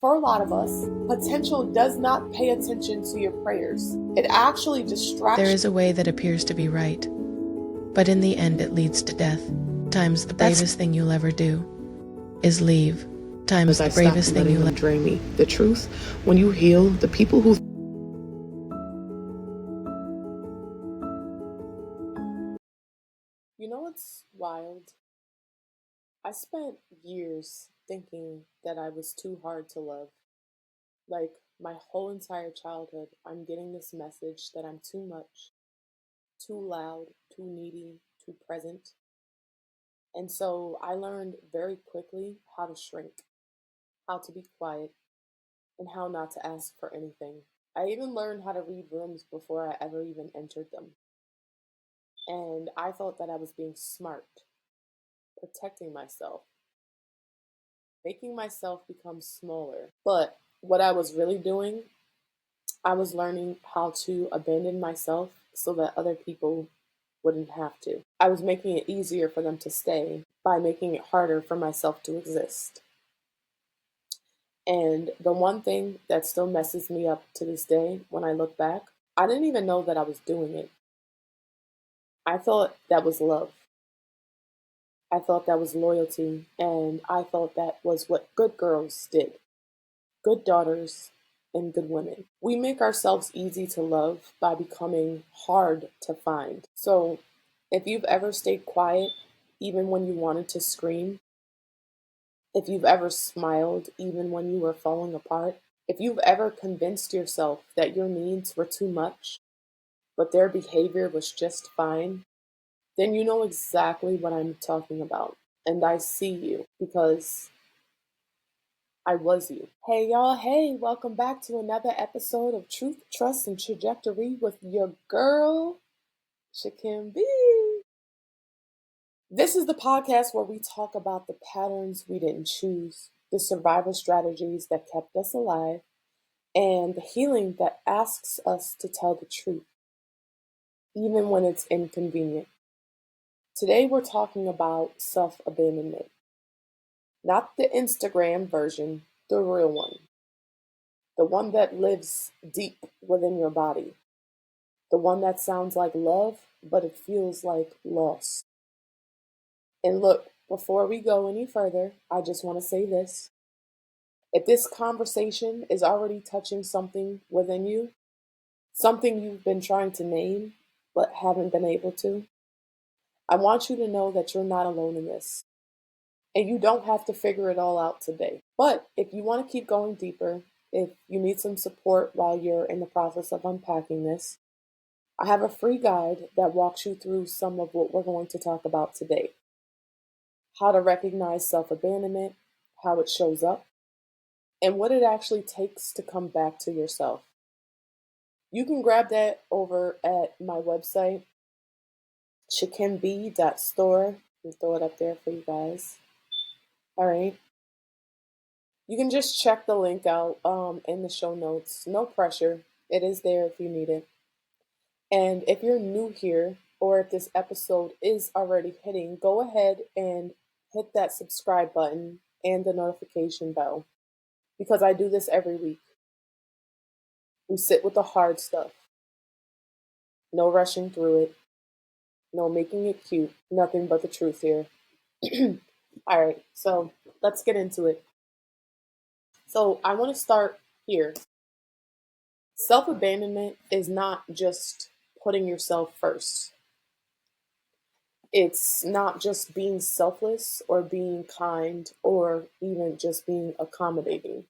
For a lot of us, potential does not pay attention to your prayers. It actually distracts you. There is a way that appears to be right, but in the end it leads to death. Times the bravest thing you'll ever do is leave. Times the bravest thing you'll ever drain me. The truth, when you heal, the people who... You know what's wild? I spent years thinking that I was too hard to love. Like, my whole entire childhood, I'm getting this message that I'm too much, too loud, too needy, too present. And so I learned very quickly how to shrink, how to be quiet, and how not to ask for anything. I even learned how to read rooms before I ever even entered them. And I thought that I was being smart, protecting myself, making myself become smaller. But what I was really doing, I was learning how to abandon myself so that other people wouldn't have to. I was making it easier for them to stay by making it harder for myself to exist. And the one thing that still messes me up to this day when I look back, I didn't even know that I was doing it. I thought that was love. I thought that was loyalty, and I thought that was what good girls did. Good daughters and good women. We make ourselves easy to love by becoming hard to find. So if you've ever stayed quiet, even when you wanted to scream, if you've ever smiled, even when you were falling apart, if you've ever convinced yourself that your needs were too much, but their behavior was just fine, then you know exactly what I'm talking about. And I see you because I was you. Hey y'all, hey, welcome back to another episode of Truth, Trust, and Trajectory with your girl, Nchukym Bee. This is the podcast where we talk about the patterns we didn't choose, the survival strategies that kept us alive, and the healing that asks us to tell the truth, even when it's inconvenient. Today we're talking about self-abandonment. Not the Instagram version, the real one. The one that lives deep within your body. The one that sounds like love, but it feels like loss. And look, before we go any further, I just want to say this. If this conversation is already touching something within you, something you've been trying to name but haven't been able to, I want you to know that you're not alone in this. And you don't have to figure it all out today. But if you want to keep going deeper, if you need some support while you're in the process of unpacking this, I have a free guide that walks you through some of what we're going to talk about today. How to recognize self-abandonment, how it shows up, and what it actually takes to come back to yourself. You can grab that over at my website, nchukymbee.store. I'll throw it up there for you guys. All right. You can just check the link out in the show notes. No pressure. It is there if you need it. And if you're new here, or if this episode is already hitting, go ahead and hit that subscribe button and the notification bell, because I do this every week. We sit with the hard stuff. No rushing through it. No making it cute. Nothing but the truth here. All right, so let's get into it. So I want to start here. Self-abandonment is not just putting yourself first. It's not just being selfless or being kind or even just being accommodating.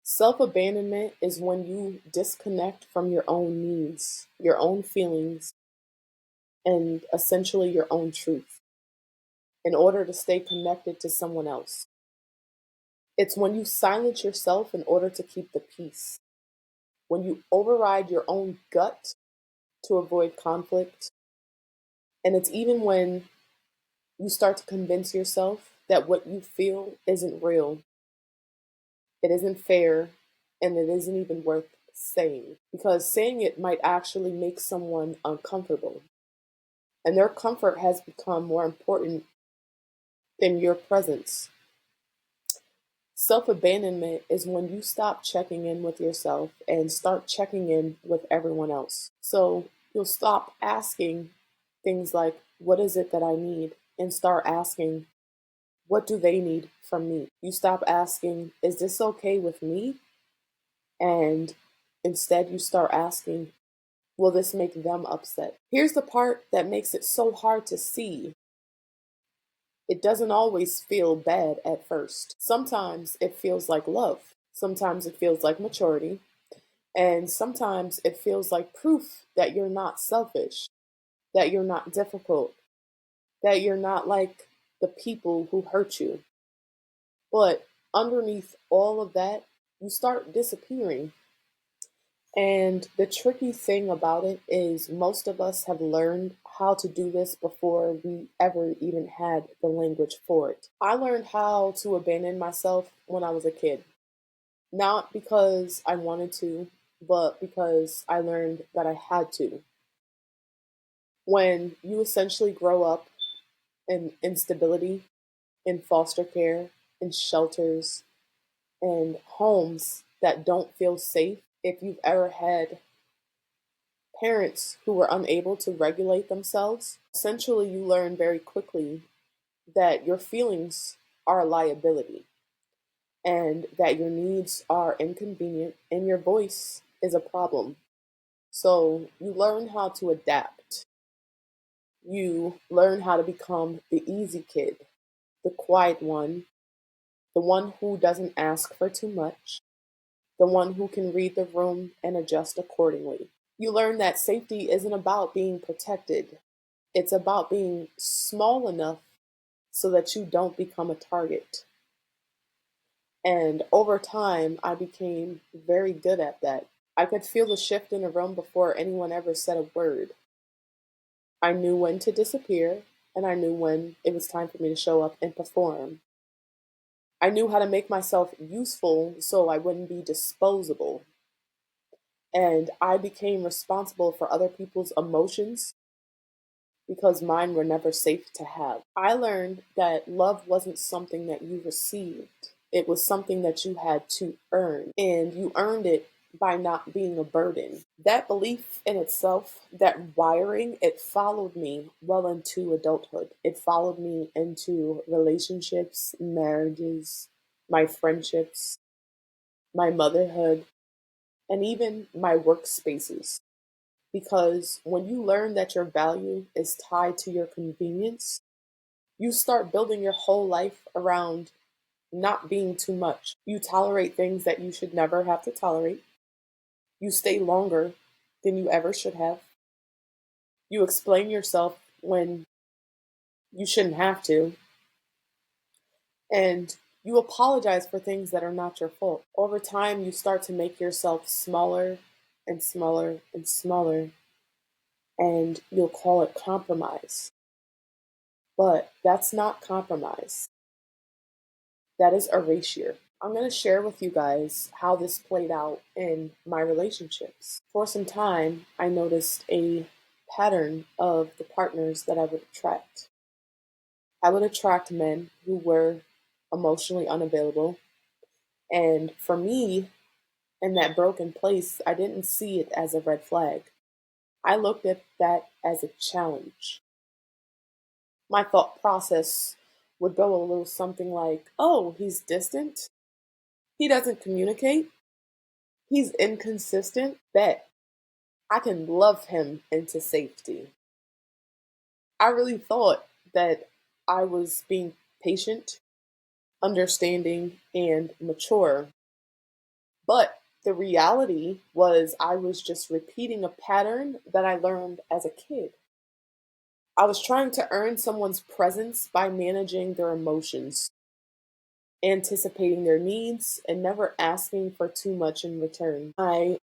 Self-abandonment is when you disconnect from your own needs, your own feelings, and essentially your own truth in order to stay connected to someone else. It's when you silence yourself in order to keep the peace. When you override your own gut to avoid conflict. And it's even when you start to convince yourself that what you feel isn't real, it isn't fair, and it isn't even worth saying. Because saying it might actually make someone uncomfortable. And their comfort has become more important than your presence. Self abandonment is when you stop checking in with yourself and start checking in with everyone else. So you'll stop asking things like, what is it that I need? And start asking, what do they need from me? You stop asking, is this okay with me? And instead, you start asking, will this make them upset? Here's the part that makes it so hard to see. It doesn't always feel bad at first. Sometimes it feels like love. Sometimes it feels like maturity. And sometimes it feels like proof that you're not selfish, that you're not difficult, that you're not like the people who hurt you. But underneath all of that, you start disappearing. And the tricky thing about it is most of us have learned how to do this before we ever even had the language for it. I learned how to abandon myself when I was a kid, not because I wanted to, but because I learned that I had to. When you essentially grow up in instability, in foster care, in shelters, and homes that don't feel safe, if you've ever had parents who were unable to regulate themselves, essentially you learn very quickly that your feelings are a liability and that your needs are inconvenient and your voice is a problem. So you learn how to adapt. You learn how to become the easy kid, the quiet one, the one who doesn't ask for too much, the one who can read the room and adjust accordingly. You learn that safety isn't about being protected. It's about being small enough so that you don't become a target. And over time, I became very good at that. I could feel the shift in a room before anyone ever said a word. I knew when to disappear, and I knew when it was time for me to show up and perform. I knew how to make myself useful so I wouldn't be disposable. And I became responsible for other people's emotions because mine were never safe to have. I learned that love wasn't something that you received, it was something that you had to earn, and you earned it by not being a burden. That belief in itself, that wiring, it followed me well into adulthood. It followed me into relationships, marriages, my friendships, my motherhood, and even my workspaces. Because when you learn that your value is tied to your convenience, you start building your whole life around not being too much. You tolerate things that you should never have to tolerate. You stay longer than you ever should have. You explain yourself when you shouldn't have to. And you apologize for things that are not your fault. Over time, you start to make yourself smaller and smaller and smaller, and you'll call it compromise. But that's not compromise. That is erasure. I'm going to share with you guys how this played out in my relationships. For some time, I noticed a pattern of the partners that I would attract. I would attract men who were emotionally unavailable. And for me, in that broken place, I didn't see it as a red flag. I looked at that as a challenge. My thought process would go a little something like, oh, he's distant. He doesn't communicate. He's inconsistent. Bet I can love him into safety. I really thought that I was being patient, understanding, and mature. But the reality was I was just repeating a pattern that I learned as a kid. I was trying to earn someone's presence by managing their emotions, anticipating their needs, and never asking for too much in return. I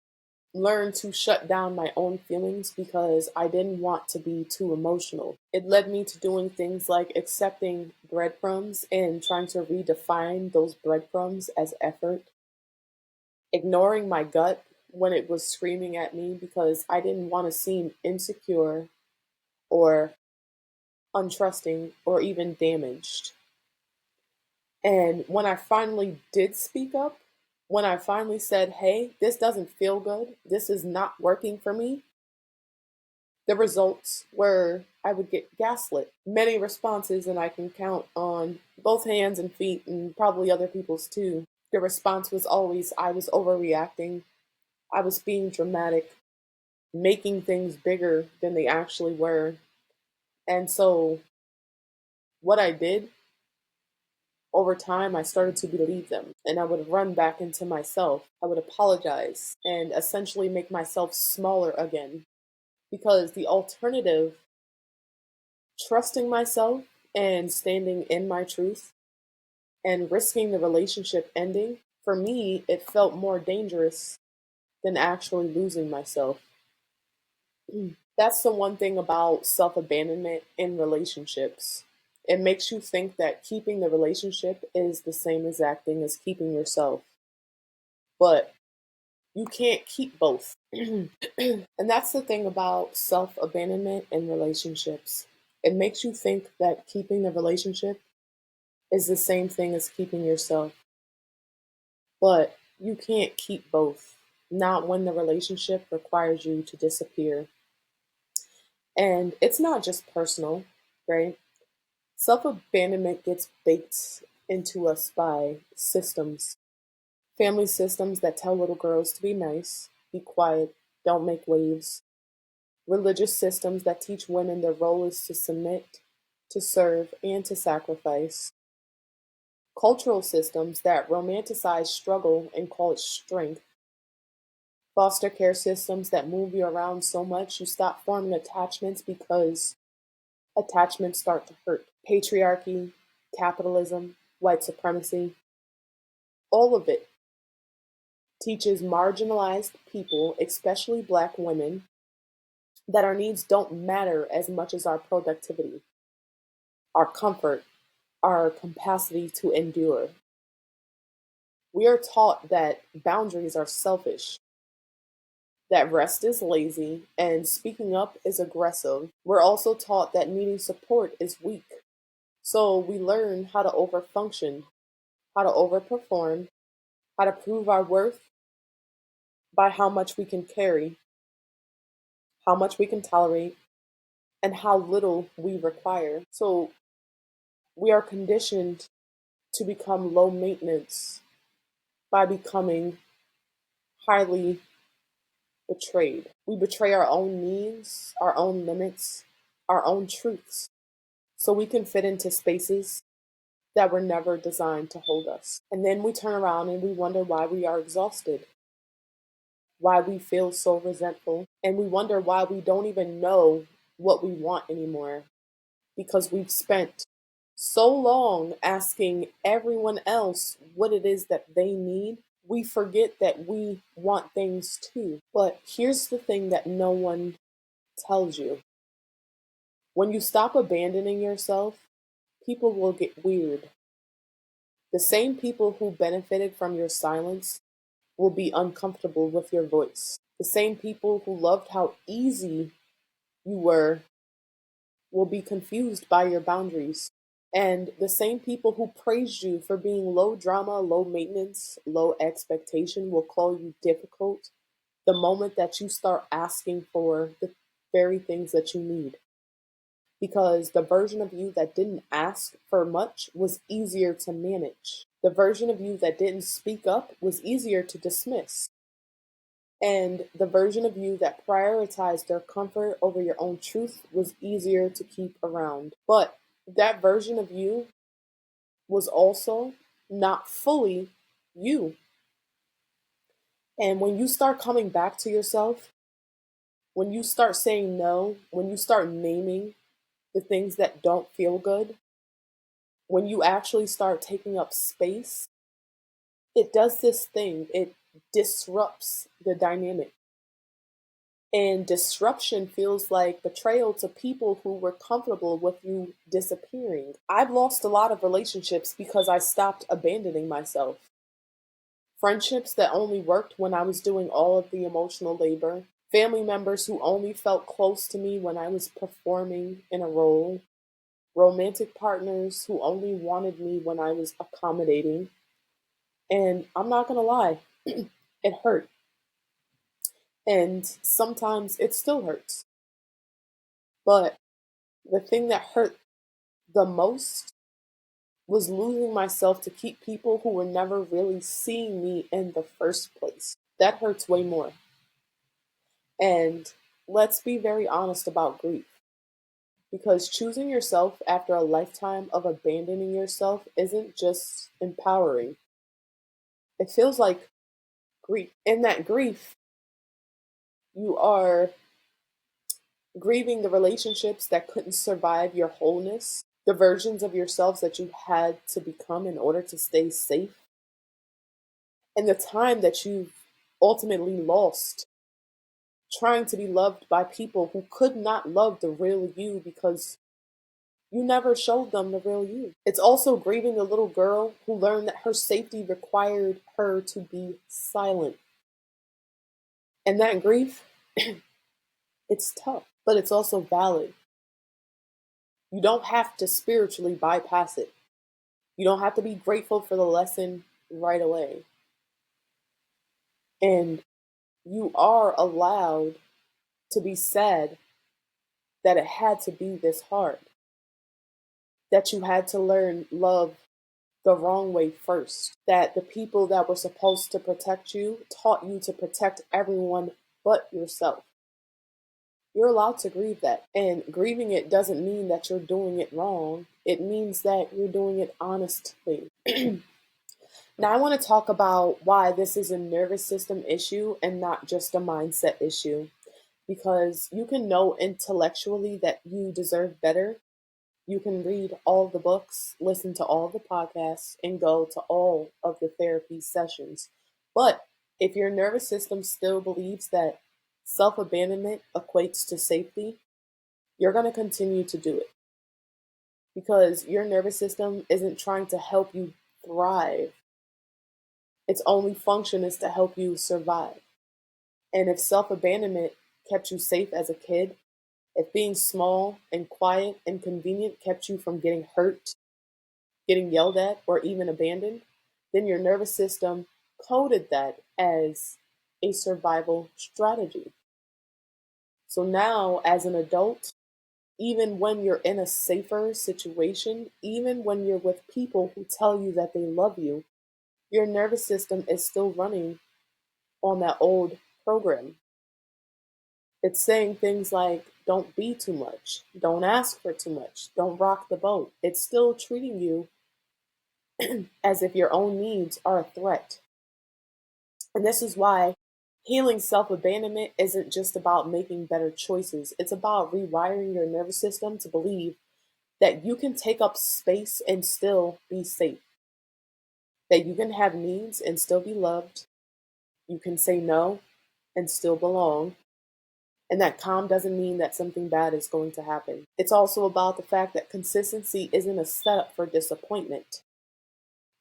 learned to shut down my own feelings because I didn't want to be too emotional. It led me to doing things like accepting breadcrumbs and trying to redefine those breadcrumbs as effort, ignoring my gut when it was screaming at me because I didn't want to seem insecure or untrusting or even damaged. And when I finally did speak up, when I finally said, hey, this doesn't feel good, this is not working for me, the results were I would get gaslit. Many responses, and I can count on both hands and feet, and probably other people's too. The response was always I was overreacting, I was being dramatic, making things bigger than they actually were. And so, what I did over time, I started to believe them, and I would run back into myself. I would apologize and essentially make myself smaller again. Because the alternative, trusting myself and standing in my truth and risking the relationship ending, for me, it felt more dangerous than actually losing myself. That's the one thing about self abandonment in relationships. It makes you think that keeping the relationship is the same exact thing as keeping yourself. But you can't keep both. And that's the thing about self abandonment in relationships. It makes you think that keeping the relationship is the same thing as keeping yourself. But you can't keep both, not when the relationship requires you to disappear. And it's not just personal, right? Self abandonment gets baked into us by systems, family systems that tell little girls to be nice, be quiet, don't make waves, religious systems that teach women their role is to submit, to serve, and to sacrifice, cultural systems that romanticize struggle and call it strength, foster care systems that move you around so much you stop forming attachments because attachments start to hurt. Patriarchy, capitalism, white supremacy, all of it teaches marginalized people, especially Black women, that our needs don't matter as much as our productivity, our comfort, our capacity to endure. We are taught that boundaries are selfish, that rest is lazy, and speaking up is aggressive. We're also taught that needing support is weak. So we learn how to overfunction, how to overperform, how to prove our worth by how much we can carry, how much we can tolerate, and how little we require. So we are conditioned to become low maintenance by becoming highly betrayed. We betray our own needs, our own limits, our own truths, so we can fit into spaces that were never designed to hold us. And then we turn around and we wonder why we are exhausted, why we feel so resentful, and we wonder why we don't even know what we want anymore because we've spent so long asking everyone else what it is that they need, we forget that we want things too. But here's the thing that no one tells you. When you stop abandoning yourself, people will get weird. The same people who benefited from your silence will be uncomfortable with your voice. The same people who loved how easy you were will be confused by your boundaries. And the same people who praised you for being low drama, low maintenance, low expectation will call you difficult the moment that you start asking for the very things that you need. Because the version of you that didn't ask for much was easier to manage. The version of you that didn't speak up was easier to dismiss. And the version of you that prioritized their comfort over your own truth was easier to keep around. But that version of you was also not fully you. And when you start coming back to yourself, when you start saying no, when you start naming the things that don't feel good, when you actually start taking up space, it does this thing. It disrupts the dynamic. And disruption feels like betrayal to people who were comfortable with you disappearing. I've lost a lot of relationships because I stopped abandoning myself. Friendships that only worked when I was doing all of the emotional labor. Family members who only felt close to me when I was performing in a role. romantic partners who only wanted me when I was accommodating. And I'm not going to lie, it hurt. And sometimes it still hurts. But the thing that hurt the most was losing myself to keep people who were never really seeing me in the first place. That hurts way more. And let's be very honest about grief. Because choosing yourself after a lifetime of abandoning yourself isn't just empowering. It feels like grief. In that grief, you are grieving the relationships that couldn't survive your wholeness, the versions of yourselves that you had to become in order to stay safe, and the time that you've ultimately lost trying to be loved by people who could not love the real you because you never showed them the real you. It's also grieving the little girl who learned that her safety required her to be silent. And that grief, it's tough, but it's also valid. You don't have to spiritually bypass it. You don't have to be grateful for the lesson right away. And you are allowed to be sad that it had to be this hard, that you had to learn love the wrong way first, that the people that were supposed to protect you taught you to protect everyone but yourself. You're allowed to grieve that. And grieving it doesn't mean that you're doing it wrong. It means that you're doing it honestly. Now, I want to talk about why this is a nervous system issue and not just a mindset issue. Because you can know intellectually that you deserve better. You can read all the books, listen to all the podcasts, and go to all of the therapy sessions. But if your nervous system still believes that self abandonment equates to safety, you're going to continue to do it because your nervous system isn't trying to help you thrive. Its only function is to help you survive. And if self abandonment kept you safe as a kid, if being small and quiet and convenient kept you from getting hurt, getting yelled at, or even abandoned, then your nervous system coded that as a survival strategy. So now, as an adult, even when you're in a safer situation, even when you're with people who tell you that they love you, your nervous system is still running on that old program. It's saying things like, don't be too much, don't ask for too much, don't rock the boat. It's still treating you as if your own needs are a threat. And this is why healing self abandonment isn't just about making better choices, it's about rewiring your nervous system to believe that you can take up space and still be safe, that you can have needs and still be loved, you can say no and still belong, and that calm doesn't mean that something bad is going to happen. It's also about the fact that consistency isn't a setup for disappointment.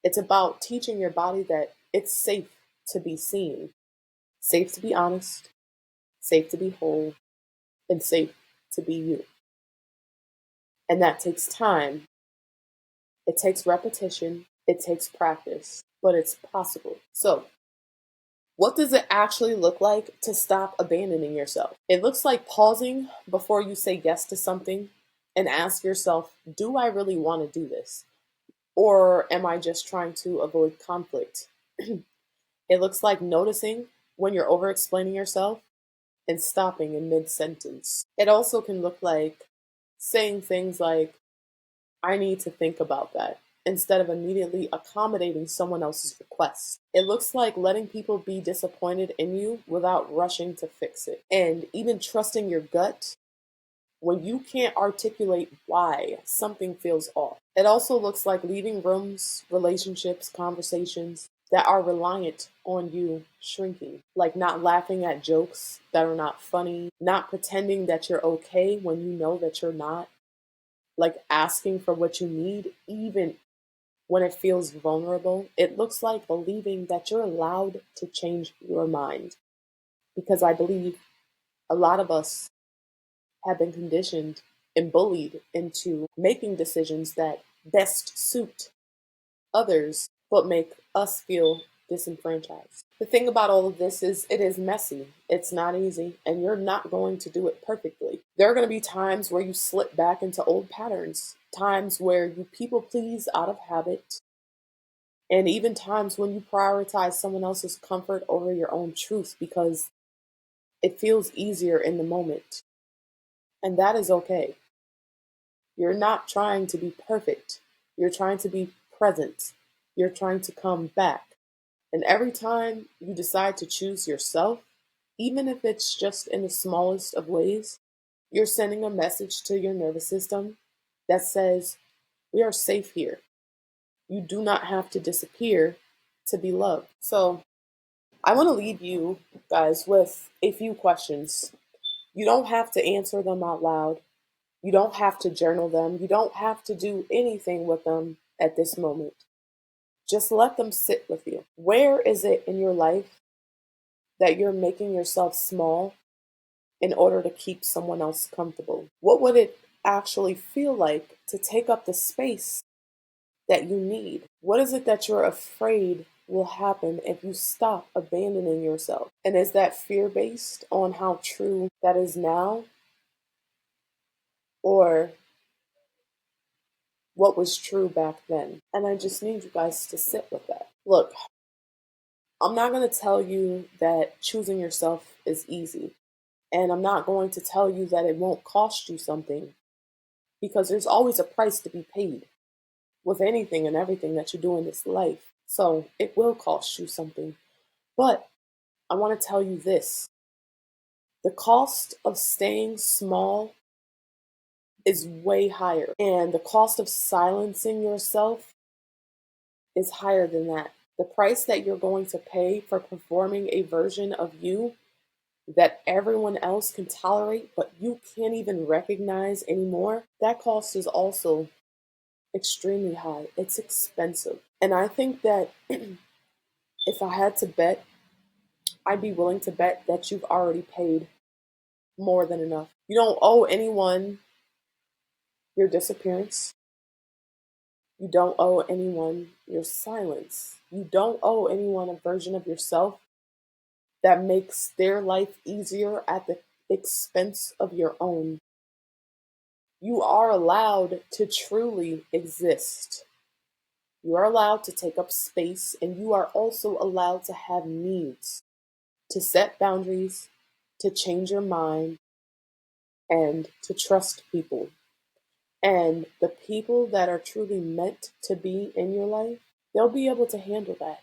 It's about teaching your body that it's safe to be seen, safe to be honest, safe to be whole, and safe to be you. And that takes time. It takes repetition. It takes practice, but it's possible. So, what does it actually look like to stop abandoning yourself? It looks like pausing before you say yes to something and ask yourself, do I really want to do this? Or am I just trying to avoid conflict? It looks like noticing when you're over explaining yourself and stopping in mid sentence. It also can look like saying things like, I need to think about that, instead of immediately accommodating someone else's request. It looks like letting people be disappointed in you without rushing to fix it, and even trusting your gut when you can't articulate why something feels off. It also looks like leaving rooms, relationships, conversations that are reliant on you shrinking, like not laughing at jokes that are not funny, not pretending that you're okay when you know that you're not, like asking for what you need, even when it feels vulnerable. It looks like believing that you're allowed to change your mind. Because I believe a lot of us have been conditioned and bullied into making decisions that best suit others but make us feel disenfranchised. The thing about all of this is it is messy. It's not easy, and you're not going to do it perfectly. There are going to be times where you slip back into old patterns, times where you people please out of habit, and even times when you prioritize someone else's comfort over your own truth because it feels easier in the moment. And that is okay. You're not trying to be perfect. You're trying to be present. You're trying to come back. And every time you decide to choose yourself, even if it's just in the smallest of ways, you're sending a message to your nervous system that says, we are safe here. You do not have to disappear to be loved. So I want to leave you guys with a few questions. You don't have to answer them out loud. You don't have to journal them. You don't have to do anything with them at this moment. Just let them sit with you. Where is it in your life that you're making yourself small in order to keep someone else comfortable? What would it actually feel like to take up the space that you need? What is it that you're afraid will happen if you stop abandoning yourself? And is that fear based on how true that is now, or what was true back then? And I just need you guys to sit with that. Look, I'm not going to tell you that choosing yourself is easy. And I'm not going to tell you that it won't cost you something, because there's always a price to be paid with anything and everything that you do in this life. So it will cost you something. But I want to tell you this: the cost of staying small is way higher, and the cost of silencing yourself is higher than that. The price that you're going to pay for performing a version of you that everyone else can tolerate, but you can't even recognize anymore, that cost is also extremely high. It's expensive. And I think that if I had to bet, I'd be willing to bet that you've already paid more than enough. You don't owe anyone your disappearance. You don't owe anyone your silence. You don't owe anyone a version of yourself that makes their life easier at the expense of your own. You are allowed to truly exist. You are allowed to take up space, and you are also allowed to have needs, to set boundaries, to change your mind, and to trust people. And the people that are truly meant to be in your life, they'll be able to handle that.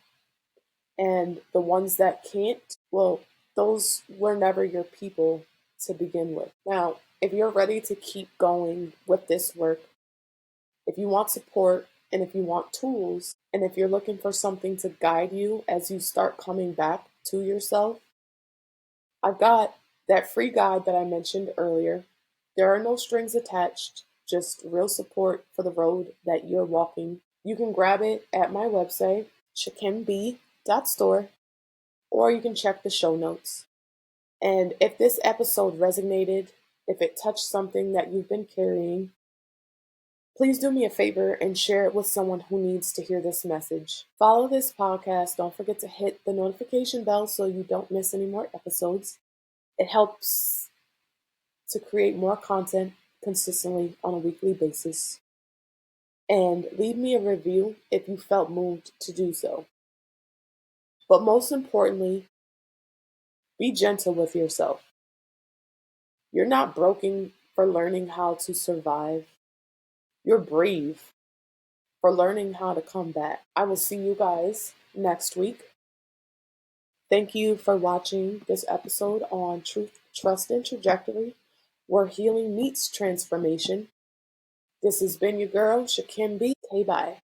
And the ones that can't, well, those were never your people to begin with. Now, if you're ready to keep going with this work, if you want support, and if you want tools, and if you're looking for something to guide you as you start coming back to yourself, I've got that free guide that I mentioned earlier. There are no strings attached, just real support for the road that you're walking. You can grab it at my website, nchukymbee.store, or you can check the show notes. And if this episode resonated, if it touched something that you've been carrying, please do me a favor and share it with someone who needs to hear this message. Follow this podcast. Don't forget to hit the notification bell so you don't miss any more episodes. It helps to create more content consistently on a weekly basis. And leave me a review if you felt moved to do so. But most importantly, be gentle with yourself. You're not broken for learning how to survive. You're brave for learning how to come back. I will see you guys next week. Thank you for watching this episode on Truth, Trust, and Trajectory, where healing meets transformation. This has been your girl, Nchukym Bee. Okay, bye.